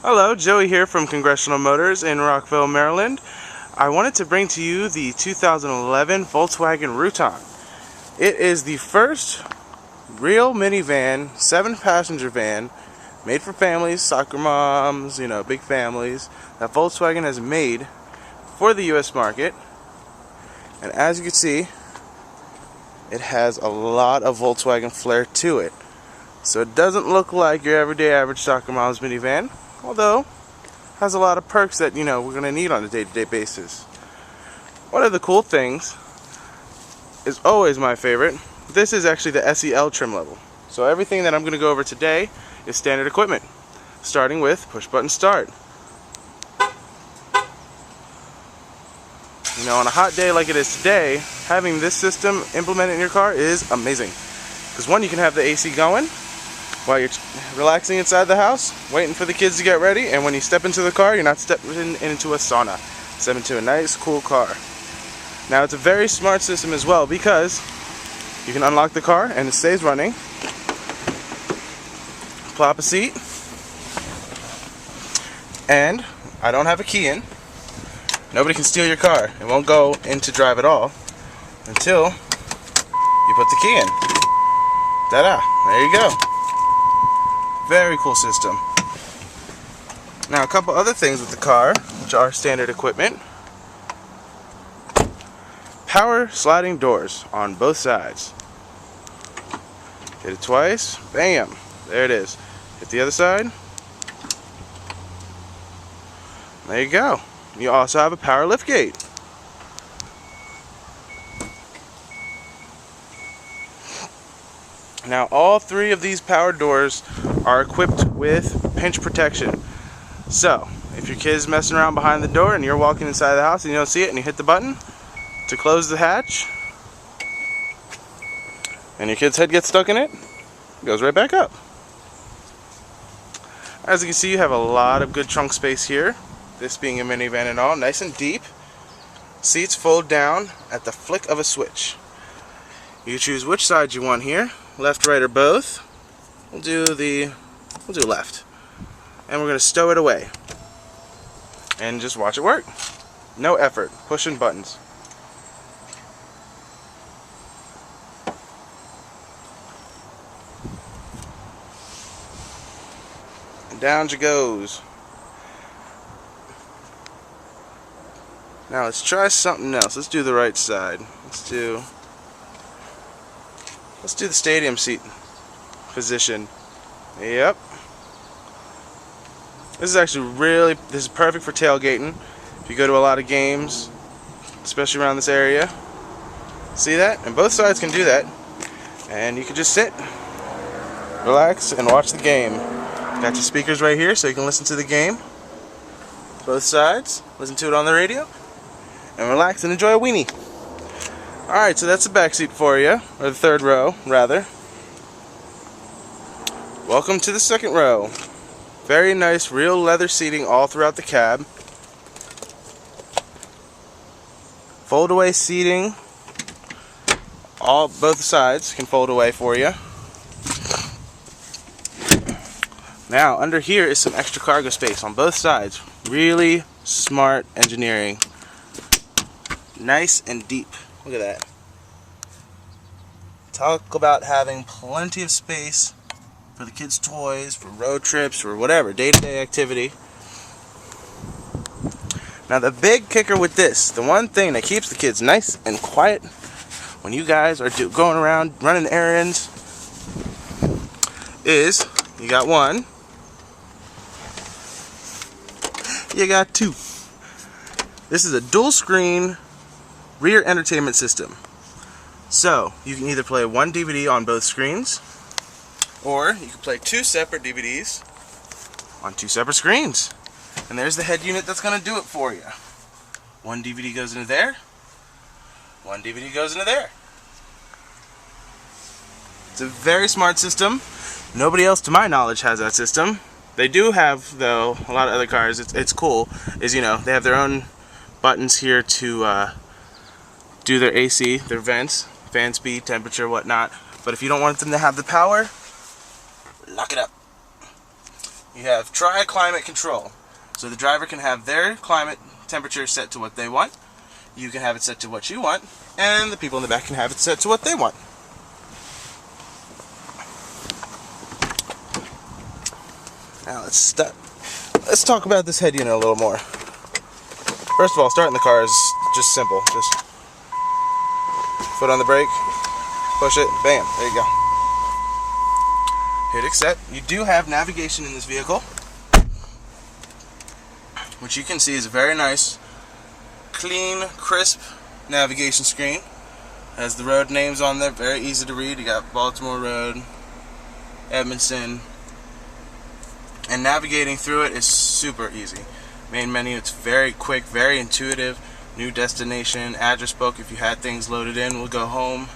Hello, Joey here from Congressional Motors in Rockville, Maryland. I wanted to bring to you the 2011 Volkswagen Routan. It is the first real minivan, 7-passenger van, made for families, soccer moms, big families, that Volkswagen has made for the US market. And as you can see, it has a lot of Volkswagen flair to it. So it doesn't look like your everyday average soccer mom's minivan, although has a lot of perks that we're going to need on a day-to-day basis. One of the cool things is always my favorite. This is actually the SEL trim level. So everything that I'm going to go over today is standard equipment, starting with push button start. On a hot day like it is today, having this system implemented in your car is amazing. Because one, you can have the AC going while you're relaxing inside the house, waiting for the kids to get ready, and when you step into the car, you're not stepping into a sauna. Step into a nice, cool car. Now, it's a very smart system as well because you can unlock the car and it stays running. Plop a seat. And I don't have a key in. Nobody can steal your car. It won't go into drive at all until you put the key in. Ta-da! There you go. Very cool system. Now, a couple other things with the car, which are standard equipment. Power sliding doors on both sides. Hit it twice. Bam! There it is. Hit the other side. There you go. You also have a power lift gate. Now, all three of these power doors are equipped with pinch protection. So, if your kid's messing around behind the door and you're walking inside the house and you don't see it and you hit the button to close the hatch and your kid's head gets stuck in it, it goes right back up. As you can see, you have a lot of good trunk space here. This being a minivan and all, nice and deep. Seats fold down at the flick of a switch. You choose which side you want here, left, right, or both. We'll do left. And we're going to stow it away. And just watch it work. No effort, pushing buttons. And down she goes. Now let's try something else. Let's do the right side. Let's do the stadium seat position. Yep. This is actually this is perfect for tailgating. If you go to a lot of games, especially around this area. See that? And both sides can do that. And you can just sit, relax, and watch the game. Got your speakers right here so you can listen to the game. Both sides. Listen to it on the radio. And relax and enjoy a weenie. Alright, so that's the back seat for you, or the third row, rather. Welcome to the second row. Very nice, real leather seating all throughout the cab. Fold away seating. Both sides can fold away for you. Now, under here is some extra cargo space on both sides. Really smart engineering. Nice and deep. Look at that. Talk about having plenty of space for the kids' toys, for road trips, for whatever, day-to-day activity. Now the big kicker with this, the one thing that keeps the kids nice and quiet when you guys are going around running errands is, you got one, you got two. This is a dual screen rear entertainment system. So you can either play one DVD on both screens, or you can play two separate DVDs on two separate screens. And there's the head unit that's going to do it for you. One DVD goes into there, one DVD goes into there. It's a very smart system. Nobody else to my knowledge has that system. They do have, though, a lot of other cars, it's cool, is they have their own buttons here to do their AC, their vents, fan speed, temperature, whatnot. But if you don't want them to have the power, lock it up. you have tri-climate control. So the driver can have their climate temperature set to what they want, you can have it set to what you want, and the people in the back can have it set to what they want. Now let's talk about this head unit a little more. First of all, starting the car is just simple. Just foot on the brake, push it, bam, there you go. Hit accept. You do have navigation in this vehicle, which you can see is a very nice, clean, crisp navigation screen. Has the road names on there, very easy to read. You got Baltimore Road, Edmondson, and navigating through it is super easy. Main menu, it's very quick, very intuitive. New destination, address book, if you had things loaded in, we'll go home.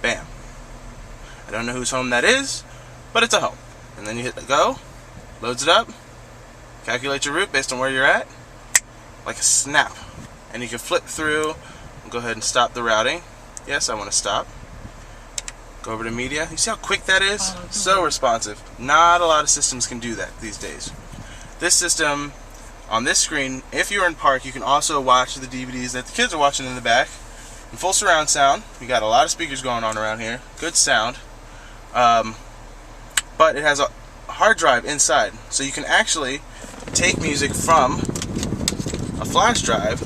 Bam. I don't know whose home that is, but it's a home. And then you hit the go, loads it up, calculate your route based on where you're at, like a snap. And you can flip through, and go ahead and stop the routing. Yes, I want to stop. Go over to media. You see how quick that is? So responsive. Not a lot of systems can do that these days. This system, on this screen, if you're in park, you can also watch the DVDs that the kids are watching in the back in full surround sound. We got a lot of speakers going on around here. Good sound. But it has a hard drive inside, so you can actually take music from a flash drive,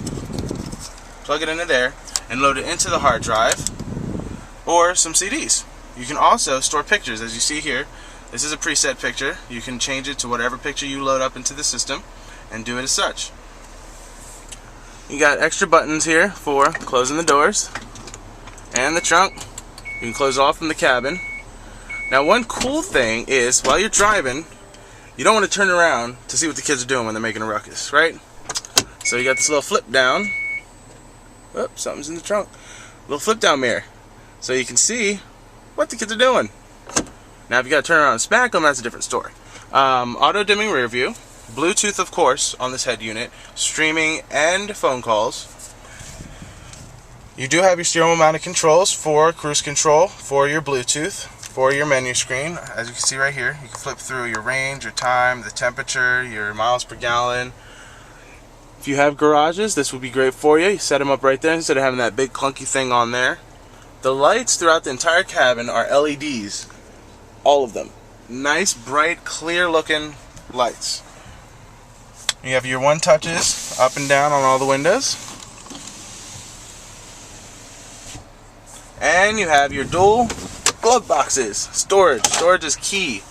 plug it into there, and load it into the hard drive, or some CDs. You can also store pictures, as you see here. This is a preset picture. You can change it to whatever picture you load up into the system and do it as such. You got extra buttons here for closing the doors and the trunk. You can close it off from the cabin. Now, one cool thing is, while you're driving, you don't want to turn around to see what the kids are doing when they're making a ruckus, right? So you got this little flip down. Oops, something's in the trunk. Little flip down mirror, so you can see what the kids are doing. Now, if you got to turn around and smack them, that's a different story. Auto dimming rear view, Bluetooth, of course, on this head unit, streaming and phone calls. You do have your steering wheel mounted controls for cruise control, for your Bluetooth, for your menu screen. As you can see right here, you can flip through your range, your time, the temperature, your miles per gallon. If you have garages, this would be great for you. You set them up right there instead of having that big clunky thing on there. The lights throughout the entire cabin are LEDs. All of them. Nice, bright, clear looking lights. You have your one touches up and down on all the windows. And you have your dual glove boxes. Storage. Storage is key.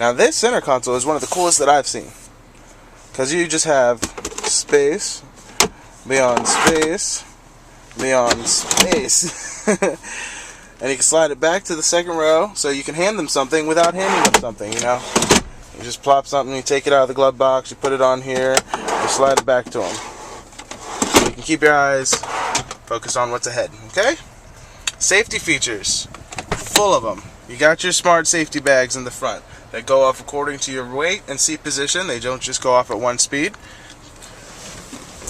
Now, this center console is one of the coolest that I've seen, because you just have space beyond space beyond space. And you can slide it back to the second row, so you can hand them something without handing them something, you know. You just plop something, you take it out of the glove box, you put it on here, you slide it back to them. So you can keep your eyes focused on what's ahead, okay? Safety features, full of them. You got your smart safety bags in the front that go off according to your weight and seat position. They don't just go off at one speed.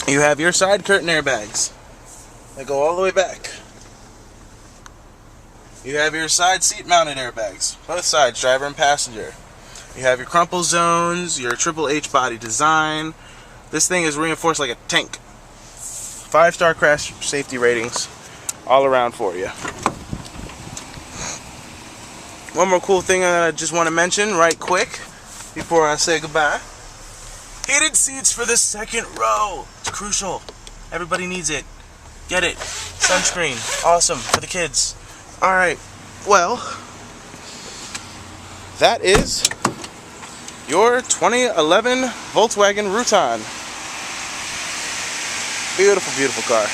You have your side curtain airbags that go all the way back. You have your side seat mounted airbags, both sides, driver and passenger. You have your crumple zones, your Triple H body design. This thing is reinforced like a tank. 5-star crash safety ratings all around for you. One more cool thing that I just want to mention right quick before I say goodbye. Heated seats for the second row. It's crucial. Everybody needs it. Get it. Sunscreen. Awesome for the kids. Alright, well, that is your 2011 Volkswagen Routan. Beautiful, beautiful car.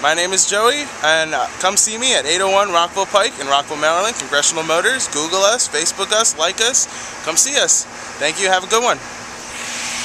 My name is Joey, and come see me at 801 Rockville Pike in Rockville, Maryland, Congressional Motors. Google us, Facebook us, like us. Come see us. Thank you. Have a good one.